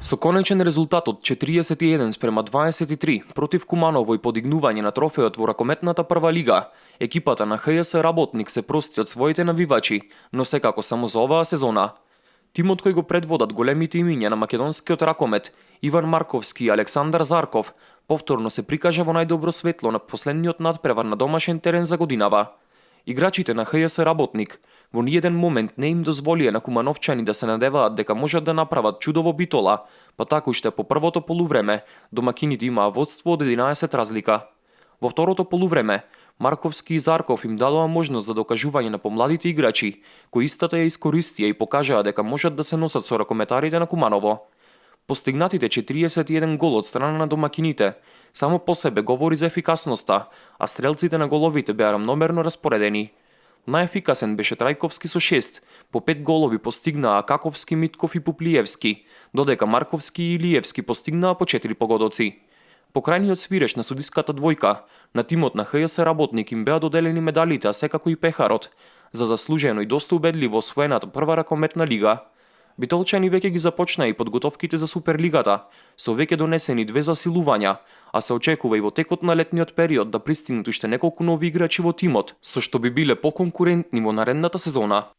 Со конечен резултат од 41-23 против Куманово и подигнување на трофеот во ракометната прва лига, екипата на ХС Работник се прости од своите навивачи, но секако само за оваа сезона. Тимот кој го предводат големите имиња на македонскиот ракомет, Иван Марковски и Александар Зарков, повторно се прикажа во најдобро светло на последниот надпревар на домашен терен за годинава. Играчите на ХС Работник во ниеден момент не им дозволија на кумановчани да се надеваат дека можат да направат чудо во Битола, па така уште по првото полувреме домакините имаа водство од 11 разлика. Во второто полувреме Марковски и Зарков им дадоа можност за докажување на помладите играчи, кои истата ја искористија и покажаа дека можат да се носат со ракометарите на Куманово. Постигнатите 41 гол од страна на домакините само по себе говори за ефикасноста, а стрелците на головите беа рамномерно распоредени. Најефикасен беше Трајковски со 6, по 5 голови постигнаа Каковски, Митков и Пуплиевски, додека Марковски и Илиевски постигнаа по 4 погодоци. По крајниот свиреш на судиската двојка, на тимот на ХС Работник им беа доделени медалите, а секако и пехарот, за заслужено и доста убедливо освоената прва ракометна лига. Битолчани веќе ги започнаа и подготовките за Суперлигата, со веќе донесени 2 засилувања, а се очекува и во текот на летниот период да пристигнат уште неколку нови играчи во тимот, со што би биле поконкурентни во наредната сезона.